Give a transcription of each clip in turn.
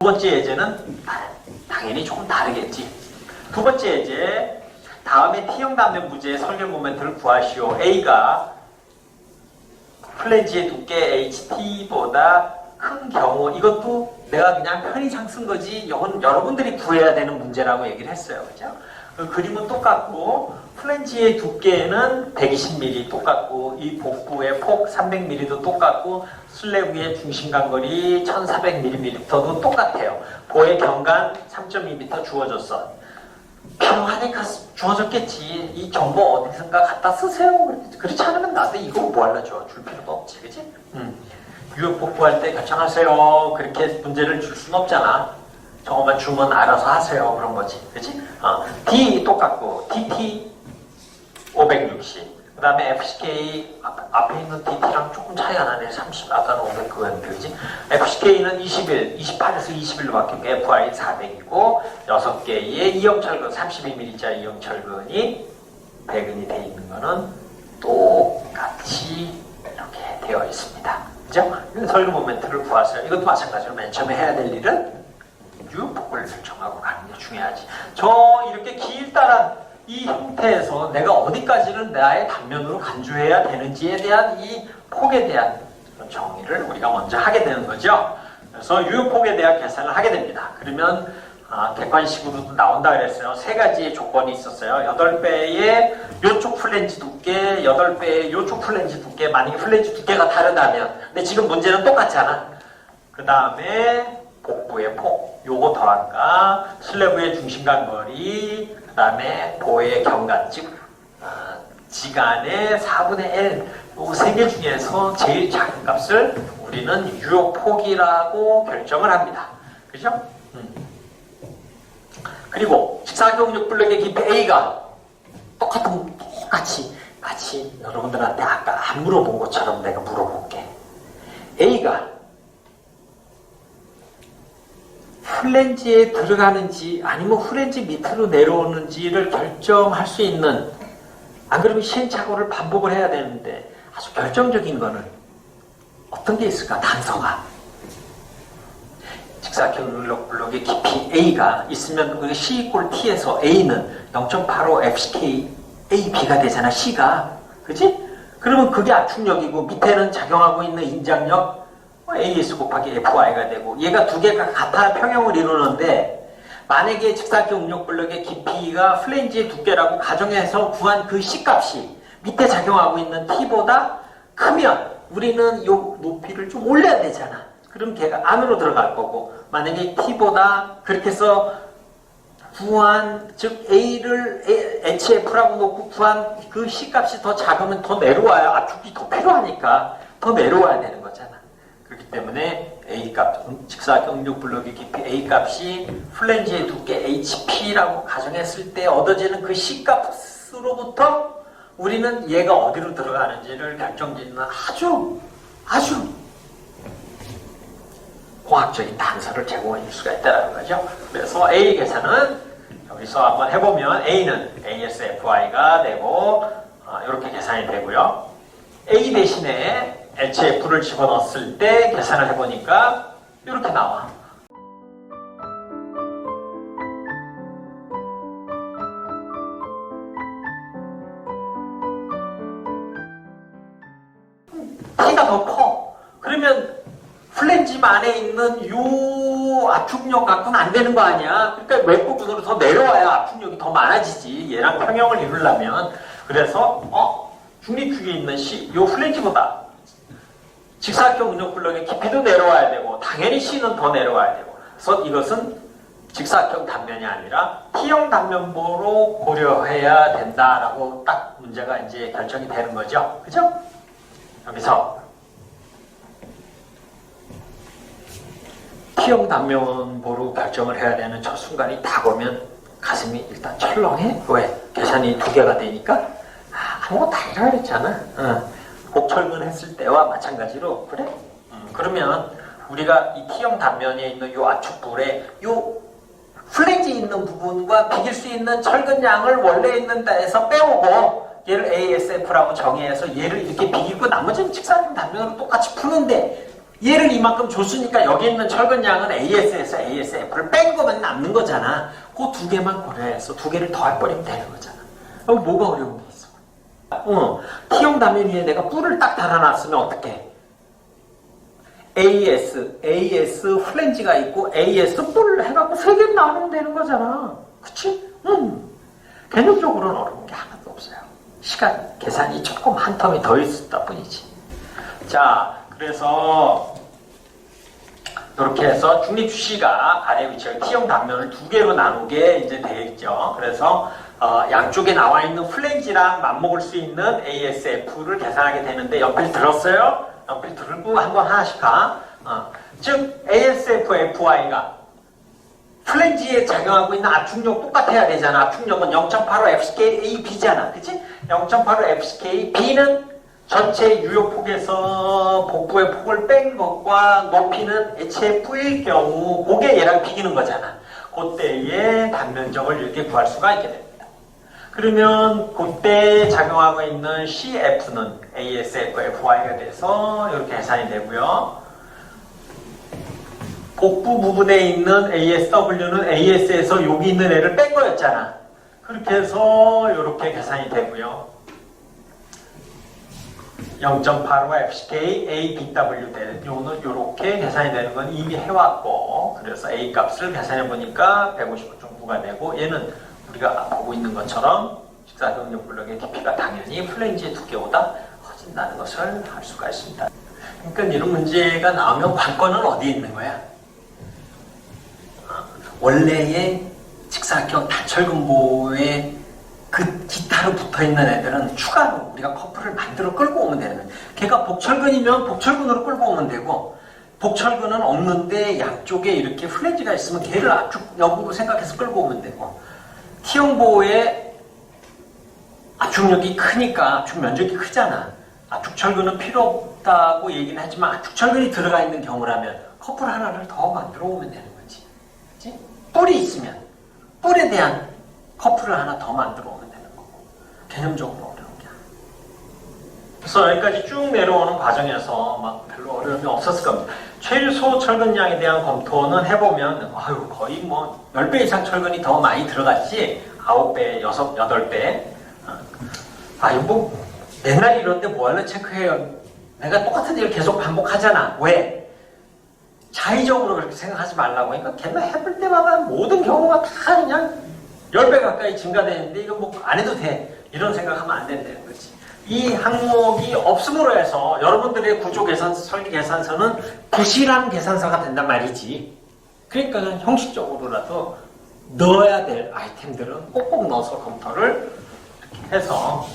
두 번째 예제는 당연히 조금 다르겠지. 두 번째 예제, 다음에 T형 단면 부재의 설계 모멘트를 구하시오. A가 플랜지의 두께 HT보다 큰 경우, 이것도 내가 그냥 편의상 쓴 거지 이건 여러분들이 구해야 되는 문제라고 얘기를 했어요. 그죠? 그 그림은 똑같고 플랜지의 두께는 120mm 똑같고 이 복부의 폭 300mm도 똑같고 슬랩 위의 중심간거리 1400mm도 똑같아요. 보의 경간 3.2m 주어졌어. 필요하니까 주어졌겠지. 이 정보 어디선가 갖다 쓰세요. 그렇지 않으면 나도 이거 뭐 알려줘. 줄 필요도 없지. 그치? 유효 복구할 때 결정하세요. 그렇게 문제를 줄 순 없잖아. 저것만 주면 알아서 하세요. 그런 거지. 그치? D 똑같고 DT 560. 그 다음에 FCK 앞에 있는 DT랑 조금 차이가 나네. 30, 아까는 500 그건 그지? FCK는 21, 28에서 21로 바뀌고 FI 400이고 6개의 2형 철근, 32mm짜리 2형 철근이 배근이 돼 있는 거는 똑같이 이렇게 되어 있습니다. 그죠? 설계 모멘트를 구하세요. 이것도 마찬가지로 맨 처음에 해야 될 일은 유폭을 설정하고 가는 게 중요하지. 저 이렇게 길다란 이 형태에서 내가 어디까지는 나의 단면으로 간주해야 되는지에 대한 이 폭에 대한 정의를 우리가 먼저 하게 되는 거죠. 그래서 유효폭에 대한 계산을 하게 됩니다. 그러면 객관식으로도 나온다 그랬어요. 세 가지의 조건이 있었어요. 8배의 요쪽 플랜지 두께, 8배의 요쪽 플랜지 두께. 만약에 플랜지 두께가 다르다면, 근데 지금 문제는 똑같잖아. 그 다음에 복부의 폭, 요거 더할까, 슬래브의 중심간 거리, 그 다음에 보의 경간, 즉 지간의 4분의 1, 요 세 개 중에서 제일 작은 값을 우리는 유효폭이라고 결정을 합니다. 그죠? 그리고 직사각형 블록의 깊이 A가 똑같이 여러분들한테 아까 안 물어본 것처럼 내가 물어볼게. A가 플랜지에 들어가는지 아니면 플랜지 밑으로 내려오는지를 결정할 수 있는, 안 그러면 시행착오를 반복을 해야 되는데 아주 결정적인 거는 어떤 게 있을까? 단서가. 직사각형 블록의 깊이 A가 있으면 그 C 이꼴 T에서 A는 0.85 FCK AB가 되잖아. C가. 그치? 그러면 그게 압축력이고 밑에는 작용하고 있는 인장력 AS 곱하기 FY가 되고, 얘가 두 개가 같아 평형을 이루는데 만약에 직사각형 운력 블록의 깊이가 플랜지의 두께라고 가정해서 구한 그 C값이 밑에 작용하고 있는 T보다 크면 우리는 이 높이를 좀 올려야 되잖아. 그럼 걔가 안으로 들어갈 거고, 만약에 T보다 그렇게 해서 구한, 즉 A를 HF라고 놓고 구한 그 C값이 더 작으면 더 내려와야 압축이 더 필요하니까 더 내려와야 되는 거잖아. 그렇기 때문에 A값, 직사각형 운력 블록의 깊이 A값이 플랜지의 두께 HP라고 가정했을 때 얻어지는 그 C값으로부터 우리는 얘가 어디로 들어가는지를 결정짓는 아주 공학적인 단서를 제공해 줄 수가 있다는 거죠. 그래서 A 계산은 여기서 한번 해보면 A는 ASFI가 되고 이렇게 계산이 되고요. A 대신에 HF를 집어넣었을 때 계산을 해보니까 이렇게 나와. T가 더 커. 그러면 플랜지 안에 있는 요 압축력 갖고는 안 되는 거 아니야. 그러니까 외부 분으로 더 내려와야 압축력이 더 많아지지. 얘랑 평형을 이루려면. 그래서 중립축에 있는 C, 요 플랜지보다 직사각형 운력 블록의 깊이도 내려와야 되고 당연히 C는 더 내려와야 되고. 그래서 이것은 직사각형 단면이 아니라 T형 단면보로 고려해야 된다라고 딱 문제가 이제 결정이 되는 거죠. 그죠? 여기서 T형 단면보로 결정을 해야 되는 저 순간이 다가오면 가슴이 일단 철렁해? 왜? 계산이 두 개가 되니까? 아무것도 아니라 그랬잖아. 곡철근 했을 때와 마찬가지로. 그래? 그러면 우리가 이 T형 단면에 있는 요 압축불에 요 플랜지 있는 부분과 비길 수 있는 철근량을 원래 있는 데에서 빼오고 얘를 ASF라고 정의해서 얘를 이렇게 비기고 나머지는 직사각형 단면으로 똑같이 푸는데 얘를 이만큼 줬으니까 여기 있는 철근량은 AS에서 ASF를 뺀 거만 남는 거잖아. 그 두 개만 고려해서 두 개를 더해버리면 되는 거잖아. 그럼 뭐가 어려운 게 있어? T형 단면 위에 내가 뿔을 딱 달아놨으면 어떡해? AS 플랜지가 있고 AS 뿔을 해갖고 세 개를 나누면 되는 거잖아. 그치? 개념적으로는 어려운 게 하나도 없어요. 시간, 계산이 조금 한 텀이 더 있었다 뿐이지. 자, 그래서 이렇게 해서 중립주시가 아래 위치를 T형 단면을 두 개로 나누게 이제 되겠죠. 그래서 양쪽에 나와 있는 플랜지랑 맞먹을 수 있는 ASF를 계산하게 되는데 연필 들었어요? 연필 들고 한번 하나씩 가. 즉 ASF FY가 플랜지에 작용하고 있는 압축력 똑같아야 되잖아. 압축력은 0.85 Fs케일 A, B잖아. 그치? 0.85 Fs케일 B는 전체 유효폭에서 복부의 폭을 뺀 것과 높이는 HF일 경우 그게 얘랑 비기는 거잖아. 그때의 단면적을 이렇게 구할 수가 있게 됩니다. 그러면 그때 작용하고 있는 CF는 ASF, FY가 돼서 이렇게 계산이 되고요. 복부 부분에 있는 ASW는 AS에서 여기 있는 애를 뺀 거였잖아. 그렇게 해서 이렇게 계산이 되고요. 0.85 FCK ABW 되는 요는 이렇게 계산이 되는 건 이미 해왔고, 그래서 A 값을 계산해 보니까 155.9가 되고, 얘는 우리가 보고 있는 것처럼 직사각형 블록의 깊이가 당연히 플랜지의 두께보다 커진다는 것을 알 수가 있습니다. 그러니까 이런 문제가 나오면 관건은 어디에 있는 거야? 원래의 직사각형 단철근보에 그 기타로 붙어있는 애들은 추가로 우리가 커플을 만들어 끌고 오면 되는 거예요. 걔가 복철근이면 복철근으로 끌고 오면 되고, 복철근은 없는데 양쪽에 이렇게 플랜지가 있으면 걔를 압축력으로 생각해서 끌고 오면 되고, T형보의 압축력이 크니까 압축 면적이 크잖아. 압축철근은 필요 없다고 얘기는 하지만 압축철근이 들어가 있는 경우라면 커플 하나를 더 만들어 오면 되는 거지. 그치? 뿔이 있으면 뿔에 대한 커플을 하나 더 만들어 오면 되는 거고, 개념적으로 어려운 게 아니야. 그래서 여기까지 쭉 내려오는 과정에서 막 별로 어려움이 없었을 겁니다. 최소 철근량에 대한 검토는 해보면 거의 뭐 10배 이상 철근이 더 많이 들어갔지, 9배, 6, 8배. 이거 뭐 맨날 이런데 뭐하러 체크해요? 내가 똑같은 일을 계속 반복하잖아. 왜? 자의적으로 그렇게 생각하지 말라고. 그러니까 걔만 해볼 때마다 모든 경우가 다 그냥 10배 가까이 증가되는데 이거 뭐 안 해도 돼. 이런 생각하면 안 된다는 거지. 이 항목이 없음으로 해서 여러분들의 구조 계산, 설계 계산서는 부실한 계산서가 된단 말이지. 그러니까 형식적으로라도 넣어야 될 아이템들은 꼭꼭 넣어서 검토를 이렇게 해서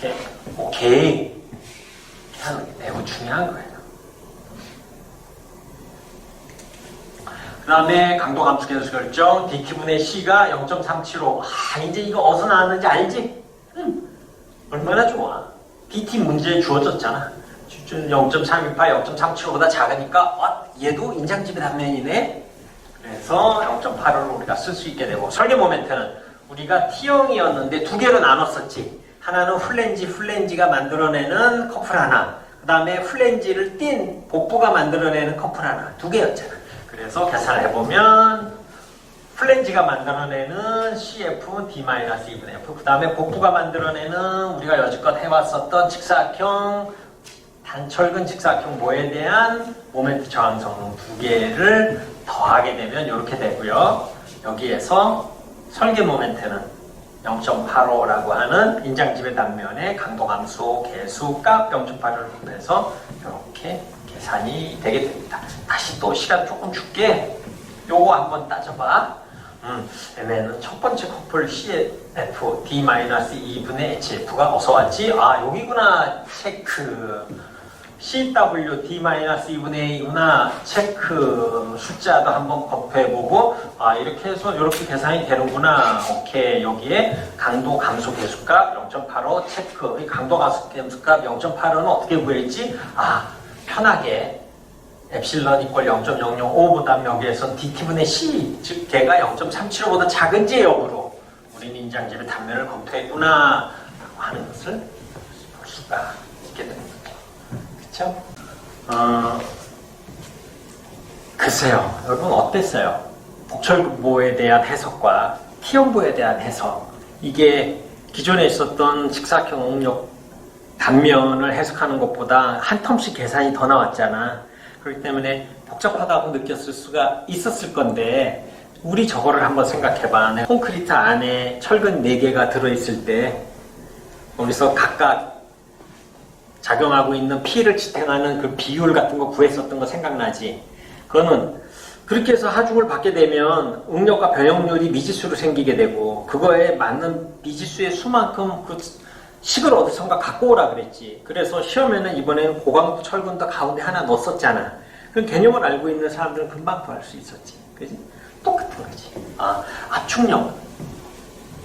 이렇게 오케이 하는 게 매우 중요한 거예요. 그 다음에 강도 감수 계수 결정 DT분의 C가 0.375. 이제 이거 어디서 나왔는지 알지? 얼마나 좋아. DT 문제에 주어졌잖아. 0.328, 0.375보다 작으니까 얘도 인장집의 단면이네. 그래서 0.8을 우리가 쓸 수 있게 되고, 설계 모멘트는 우리가 T형이었는데 두 개로 나눴었지. 하나는 플랜지가 만들어내는 커플 하나, 그 다음에 플랜지를 띈 복부가 만들어내는 커플 하나, 두 개였잖아. 그래서 계산을 해보면 플랜지가 만들어내는 CF D-2분의 F, 그 다음에 복부가 만들어내는 우리가 여지껏 해왔었던 직사각형 단철근 직사각형모에 대한 모멘트 저항 성능 두 개를 더하게 되면 이렇게 되고요. 여기에서 설계 모멘트는 0.85라고 하는 인장집의 단면의 강도 감소 개수 값 0.8을 구해서 이렇게 계산이 되게 됩니다. 다시 또 시간 조금 줄게. 요거 한번 따져봐. 얘네는 첫 번째 커플 CF D-2분의 HF가 어서 왔지? 여기구나. 체크. CW D-2분의 A구나. 체크. 숫자도 한번 검토해보고, 이렇게 해서 이렇게 계산이 되는구나. 오케이. 여기에 강도 감소 계수값 0.85 체크. 이 강도 감소 계수값 0.85는 어떻게 구했지? 편하게 엡실론 이퀄 0.005보다 여기에서 DT분의 C, 즉 걔가 0.375보다 작은지 여부로 우리는 인장집의 단면을 검토했구나 라고 하는 것을 볼 수가 있게 됩니다. 그쵸? 글쎄요, 여러분 어땠어요? 복철보에 대한 해석과 티형보에 대한 해석, 이게 기존에 있었던 직사각형 응력 단면을 해석하는 것보다 한 텀씩 계산이 더 나왔잖아. 그렇기 때문에 복잡하다고 느꼈을 수가 있었을 건데, 우리 저거를 한번 생각해봐. 콘크리트 안에 철근 4개가 들어있을 때 거기서 각각 작용하고 있는 피를 지탱하는 그 비율 같은 거 구했었던 거 생각나지? 그거는 그렇게 해서 하중을 받게 되면 응력과 변형률이 미지수로 생기게 되고, 그거에 맞는 미지수의 수만큼 그 식을 어디선가 갖고 오라 그랬지. 그래서 시험에는 이번에는 고강도 철근도 가운데 하나 넣었었잖아. 그 개념을 알고 있는 사람들은 금방 구할 수 있었지. 그지? 똑같은 거지. 압축력.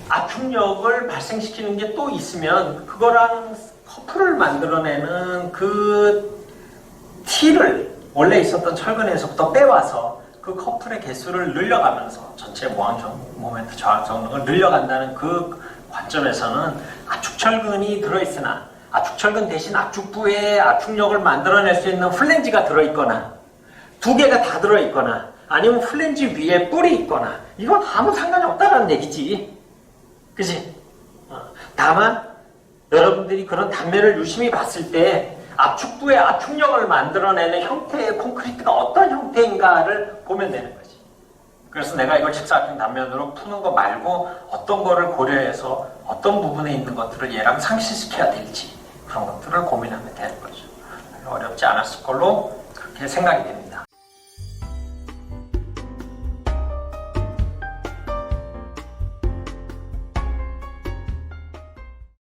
압축력을 발생시키는 게 또 있으면 그거랑 커플을 만들어내는 그 T를 원래 있었던 철근에서부터 빼와서 그 커플의 개수를 늘려가면서 전체 모멘트 저항 성능을 늘려간다는 그 관점에서는 압축철근이 들어있으나 압축철근 대신 압축부에 압축력을 만들어낼 수 있는 플랜지가 들어있거나 2개가 다 들어있거나 아니면 플랜지 위에 뿔이 있거나 이건 아무 상관이 없다는 얘기지. 그치? 다만 여러분들이 그런 단면을 유심히 봤을 때 압축부의 압축력을 만들어내는 형태의 콘크리트가 어떤 형태인가를 보면 되는 거지. 그래서 내가 이걸 직사각형 단면으로 푸는 거 말고 어떤 거를 고려해서 어떤 부분에 있는 것들을 얘랑 상실시켜야 될지 그런 것들을 고민하면 되는 거죠. 어렵지 않았을 걸로 그렇게 생각이 됩니다.